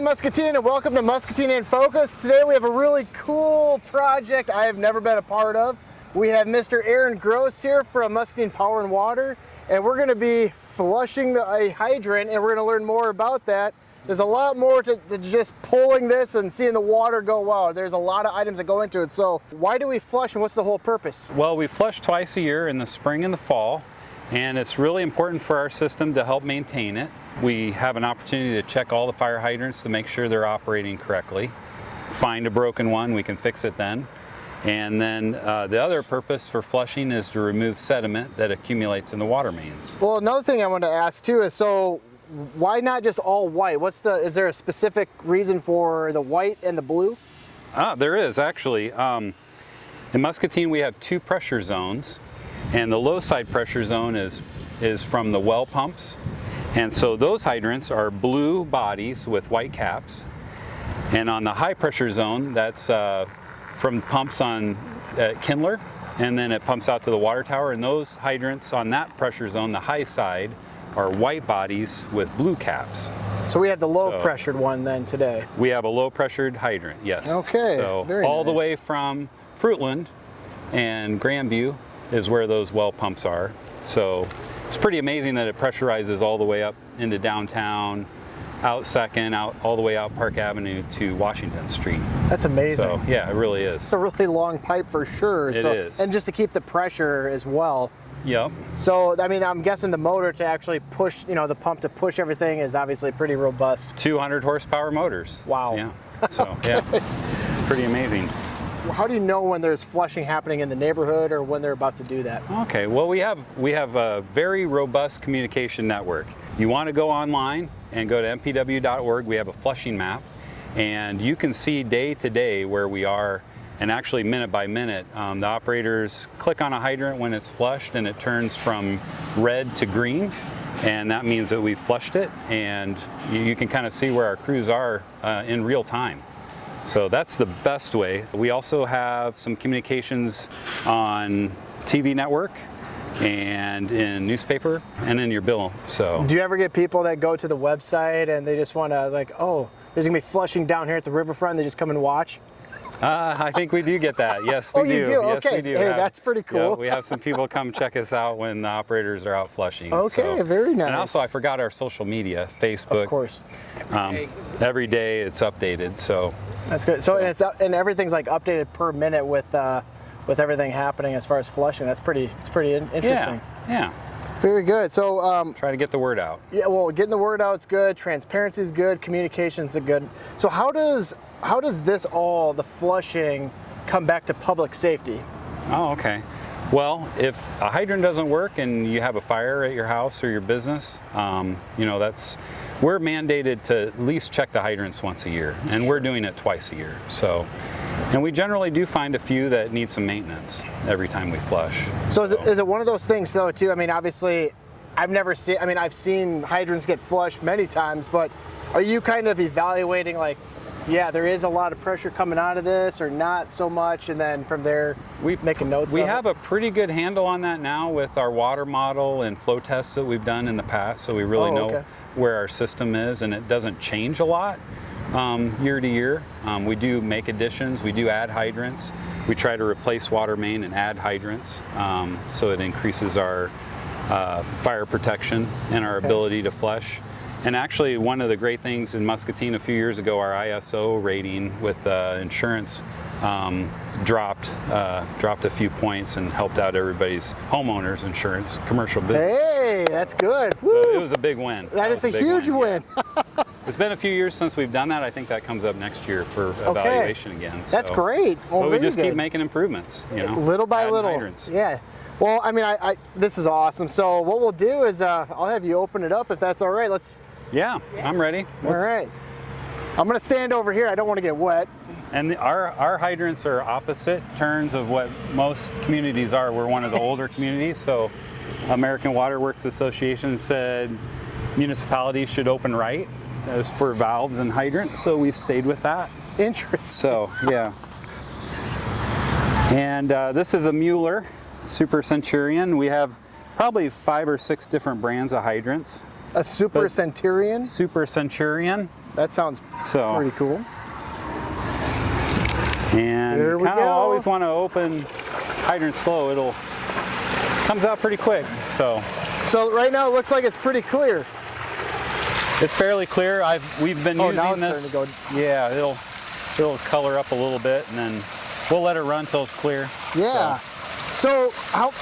Muscatine, and welcome to Muscatine In Focus. Today we have a really cool project I have never been a part of. We have Mr. Ahren here from Muscatine Power and Water, and we're going to be flushing a hydrant, and we're going to learn more about that. There's a lot more to just pulling this and seeing the water go out. There's a lot of items that go into it. So why do we flush, and what's the whole purpose? Well, we flush twice a year, in the spring and the fall, and it's really important for our system to help maintain it. We have an opportunity to check all the fire hydrants to make sure they're operating correctly. Find a broken one, we can fix it then. And then the other purpose for flushing is to remove sediment that accumulates in the water mains. Well, another thing I want to ask too is, so why not just all white? Is there a specific reason for the white and the blue? There is actually. In Muscatine we have two pressure zones, and the low side pressure zone is from the well pumps. And so those hydrants are blue bodies with white caps. And on the high pressure zone, that's from pumps on Kindler, and then it pumps out to the water tower. And those hydrants on that pressure zone, the high side, are white bodies with blue caps. So we have the low pressured one then today. We have a low pressured hydrant, yes. Okay, so very all nice. the way from Fruitland and Grandview is where those well pumps are. So it's pretty amazing that it pressurizes all the way up into downtown, out Second, all the way out Park Avenue to Washington Street. That's amazing. So yeah, it really is. It's a really long pipe for sure. It is. And just to keep the pressure as well. Yep. So, I mean, I'm guessing the motor to actually push, the pump to push everything is obviously pretty robust. 200 horsepower motors. Wow. Yeah. So Okay. yeah, it's pretty amazing. How do you know when there's flushing happening in the neighborhood or when they're about to do that? Okay, well we have a very robust communication network. You want to go online and go to mpw.org. We have a flushing map, and you can see day to day where we are, and actually minute by minute. The operators click on a hydrant when it's flushed, and it turns from red to green, and that means that we've flushed it, and you can kind of see where our crews are in real time. So that's the best way. We also have some communications on TV network and in newspaper and in your bill. So do you ever get people that go to the website and they just want to, like, oh, there's gonna be flushing down here at the riverfront, and they just come and watch? I think we do get that. Yes, we do. Oh, you do? Yes, Okay. we do. Hey, that's pretty cool. Yeah, we have some people come check us out when the operators are out flushing. Okay, so. very nice. And also, I forgot our social media, Facebook. Of course. Every day it's updated. So that's good. So and everything's like updated per minute with everything happening as far as flushing. It's pretty interesting. Yeah. Very good. So try to get the word out. Yeah, well, getting the word out is good. Transparency is good. Communications are good. So how does the flushing come back to public safety? Oh, okay. Well, if a hydrant doesn't work and you have a fire at your house or your business, we're mandated to at least check the hydrants once a year, and we're doing it twice a year. So, and we generally do find a few that need some maintenance every time we flush. So is it one of those things though too? I mean, obviously, I've seen hydrants get flushed many times, but are you kind of evaluating like, yeah, there is a lot of pressure coming out of this, or not so much, and then from there we making notes? We have a pretty good handle on that now with our water model and flow tests that we've done in the past, so we really know where our system is, and it doesn't change a lot year to year. We do make additions, we do add hydrants. We try to replace water main and add hydrants, so it increases our fire protection and our ability to flush. And actually, one of the great things in Muscatine a few years ago, our ISO rating with insurance dropped a few points and helped out everybody's homeowners insurance, commercial business. Hey, that's good. So it was a big win. That is a huge win. Yeah. It's been a few years since we've done that. I think that comes up next year for evaluation again. So. That's great. Well, but we just keep making improvements, little by little. Hydrants. Yeah. Well, I mean, this is awesome. So what we'll do is I'll have you open it up if that's all right. Yeah, I'm ready. All right. I'm going to stand over here. I don't want to get wet. And our hydrants are opposite turns of what most communities are. We're one of the older communities, so American Water Works Association said municipalities should open right as for valves and hydrants, so we've stayed with that. Interesting. So, yeah. And this is a Mueller Super Centurion. We have probably 5 or 6 different brands of hydrants. A Super Centurion? Super Centurion. That sounds pretty cool. And Here we kind of go. always want to open hydrant slow. It'll comes out pretty quick. So right now it looks like it's pretty clear. It's fairly clear. We've been using now it's this. starting to go. Yeah, it'll color up a little bit, and then we'll let it run till it's clear. Yeah. So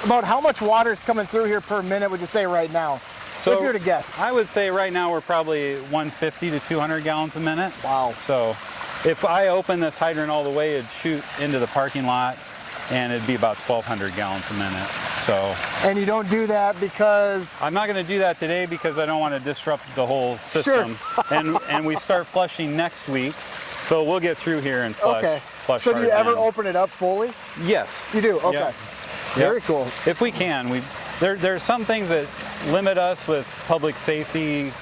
about how much water is coming through here per minute would you say right now? So if you were to guess. I would say right now we're probably 150 to 200 gallons a minute. Wow. So if I open this hydrant all the way, it'd shoot into the parking lot, and it'd be about 1,200 gallons a minute. So. And you don't do that because? I'm not going to do that today because I don't want to disrupt the whole system. Sure. and we start flushing next week, so we'll get through here and flush. Okay. Flush so do you ever in. open it up fully? Yes. You do. Okay. Yep. Very Yep. cool. If we can, there's some things that limit us with public safety,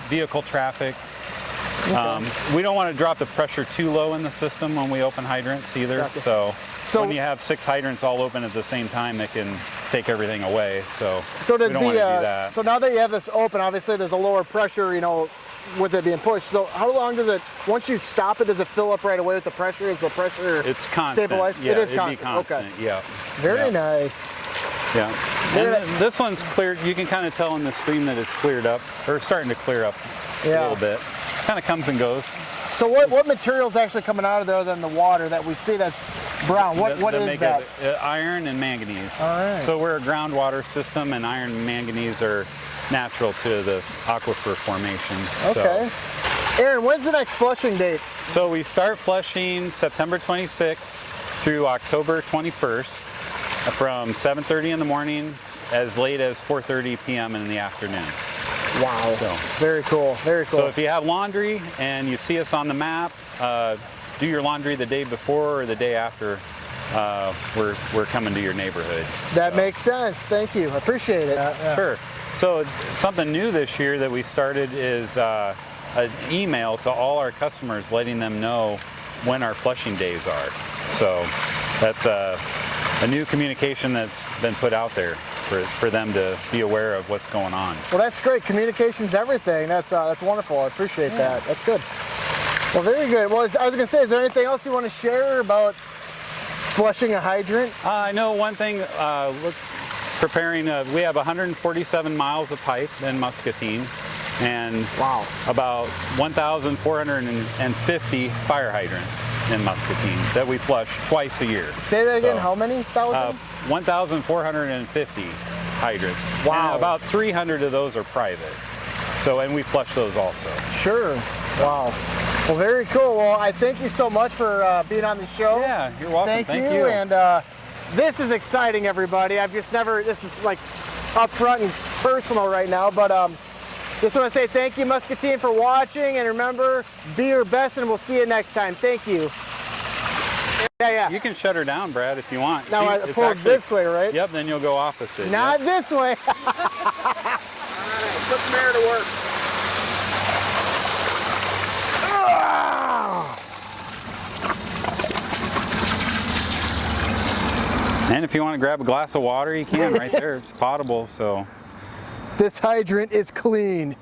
vehicle traffic. Okay. We don't want to drop the pressure too low in the system when we open hydrants either. Gotcha. So when you have 6 hydrants all open at the same time, it can take everything away. So does we don't want to do that. So now that you have this open, obviously there's a lower pressure, you know, with it being pushed. So how long does it, once you stop it, does it fill up right away with the pressure? Is the pressure it's constant. stabilized? Yeah, it is it'd constant. Be constant. Okay. Yeah. Very yeah. nice. Yeah. And this one's cleared. You can kind of tell in the stream that it's cleared up, or starting to clear up a little bit. Kind of comes and goes. So what material is actually coming out of there other than the water that we see that's brown? What is that? Iron and manganese. All right. So we're a groundwater system, and iron and manganese are natural to the aquifer formation. Okay. Ahren, when's the next flushing date? So we start flushing September 26th through October 21st from 7:30 in the morning as late as 4:30 p.m. in the afternoon. Wow. So, very cool. Very cool. So if you have laundry and you see us on the map, do your laundry the day before or the day after. We're coming to your neighborhood. That makes sense. Thank you. I appreciate it. Yeah. Sure. So something new this year that we started is an email to all our customers letting them know when our flushing days are. So that's a new communication that's been put out there for them to be aware of what's going on. Well, that's great. Communication's everything. That's wonderful. I appreciate that. That's good. Well, very good. Well, I was going to say, is there anything else you want to share about flushing a hydrant? I know one thing. We have 147 miles of pipe in Muscatine, and about 1,450 fire hydrants in Muscatine that we flush twice a year. Say that again. How many thousand? 1,450 hydrants. Wow. And about 300 of those are private. So, and we flush those also. Sure. Wow. Well, very cool. Well, I thank you so much for being on the show. Yeah, you're welcome. Thank you. And this is exciting, everybody. this is like up front and personal right now, but just want to say thank you, Muscatine, for watching, and remember, be your best, and we'll see you next time. Thank you. Yeah. You can shut her down, Brad, if you want. Now I pull it this way, right? Yep, then you'll go opposite. Not this way. All right, put the mirror to work. And if you want to grab a glass of water, you can right there. It's potable, so. This hydrant is clean.